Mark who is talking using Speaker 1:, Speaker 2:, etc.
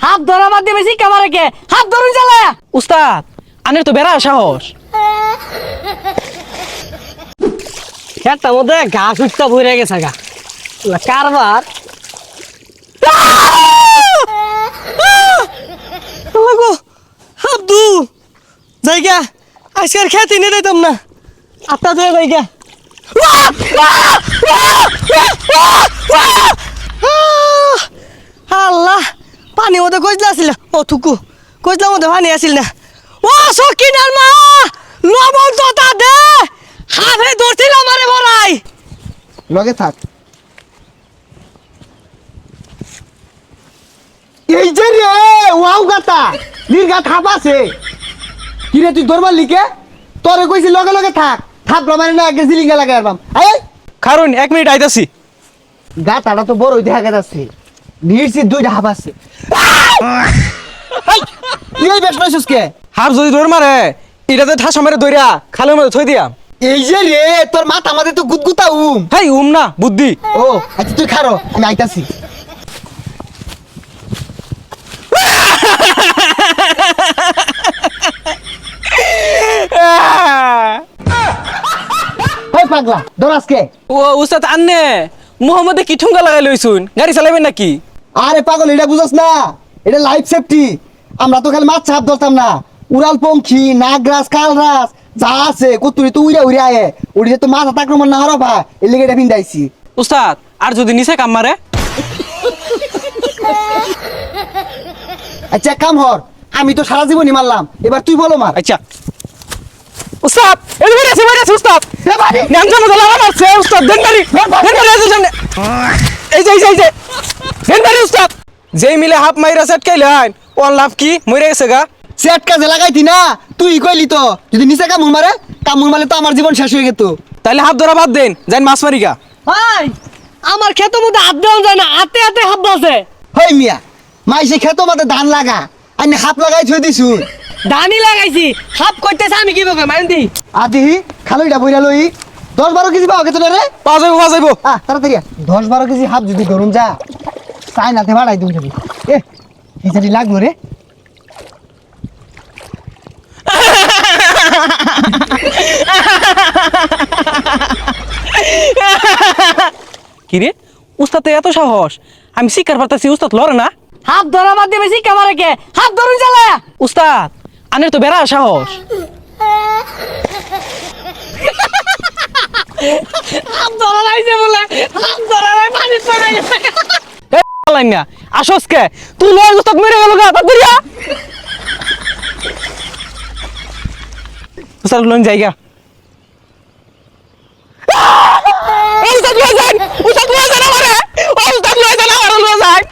Speaker 1: হাত ধরা বাদ দিয়ে বেশি কামারে কে হাত ধরুন চালায়া
Speaker 2: উস্তাদ আনের তো বেড়া সাহস।
Speaker 1: খেতার মধ্যে ঘাস উঠতে ভরে গেছে গা কারবার
Speaker 2: আব্দু জায়গা আজকের খেতে নিয়ে দিতাম না আত্মা ধরে জায়গা আল্লাহ পানি মধ্যে কইলা আসিল ও থুকু কইলার মধ্যে পানি আসিল না ও সকিনার মা লবণ তো তা দে হাফে ধরছিল আমারে বড়াই
Speaker 3: লগে থাক এই যে রে ওয়াও গাতা নির্গা থাপ আছে কি রে তুই দরবার লিখে তোরে কইছি লগে লগে থাক থাপ মানে না আগে জিলিঙ্গা লাগাই আরবাম আয়
Speaker 2: কারণ 1 মিনিট আইতাছি
Speaker 3: গাতাটা তো বড়ই দেখা যাচ্ছে নির্সি দুইটা হাফ আছে তুই এই বেশ পাইছিস কে
Speaker 2: হাফ যদি দৌড় মারে এটাতে ঠাসা মেরে দইরা খালের মধ্যে থই দিয়া
Speaker 3: এই যে রে তোর মাথা আমাদের তো গুদগুতা
Speaker 2: হেই না বুদ্ধি
Speaker 3: ও আচ্ছা তুই খারো আমি আইতাছি ওই পাগলা দরাজকে
Speaker 2: ও উস্তাদ আন্নে মোহাম্মদে কি ঠুঙ্গা লাগাই লইছুন গাড়ি চালাবেন নাকি
Speaker 3: আরে পাগল এটা বুঝছ না এটা লাইফ সেফটি আমরা তো খালি মাছ ছাপ ধরতাম না উড়াল পঙ্খী নাগরাজ কালরাজ যা আছে কতুরি তো উড়ে উড়ে আয়ে উড়িয়ে তো মাথা আক্রমণ না হরবা এর লেগে এটা ভিন্দাইছি
Speaker 2: উস্তাদ আর যদি নিচে কাম মারে
Speaker 3: আচ্ছা কাম হর আমি তো সারা জীবনই মারলাম এবার তুই বলো মার
Speaker 2: আচ্ছা উস্তাদ এই বাইরে উস্তাদ
Speaker 3: এবারে
Speaker 2: নাম জানো দলা মারছে উস্তাদ দেন বাড়ি আছে সামনে এই যে দেন বাড়ি উস্তাদ যেই মিলে হাফ মাইরা সেট কাইলান ওন লাভ কি মরে গেছে গা
Speaker 3: সেট কাজে লাগাইতি না তুই কইলি তো যদি নিচে কামড় মারলে তো আমার জীবন শেষ হয়ে যেত
Speaker 2: তাইলে হাত ধরা বাদ দেন যাই মাছ মারি গা
Speaker 1: ভাই আমার ক্ষেতের মধ্যে হাত দেওয়া যায় না হাতে হাতে হাত বসে
Speaker 3: হই মিয়া মাইসে খেতো মাতে ধান লাগা আমি হাত লাগাই থই দিছু
Speaker 1: ধানই লাগাইছি হাত করতেছে আমি কি বলবো মাইন্দি
Speaker 3: আদি খালইটা বইরা লই 10-12 কেজি পাও কেতনে রে
Speaker 2: পাওয়া যাইবো
Speaker 3: তাড়াতাড়ি 10-12 কেজি হাত যদি ধরুন যা চাইনাতে বাড়াই দুন যদি এ কি জানি লাগলো রে
Speaker 2: কি রে উস্তাদ এত সাহস আমি শিকার পারতাছি উস্তাদ লড়ে না
Speaker 1: হাত ধরা বাদ দিয়ে বেশি কামারে কে হাত ধরুন চালায়া
Speaker 2: উস্তাদ আনের তো বেড়া সাহস
Speaker 1: হাত ধরা লাইছে বলে হাত ধরা লাই পানি পড়ে গেছে
Speaker 2: না আসস কে তুই লয় উস্তাদ মেরে গেল গা তাড়াতাড়ি উস্তাদ লন জায়গা উস্তাদ লয় যান আমারে উস্তাদ লয় যান আমারে লয় যান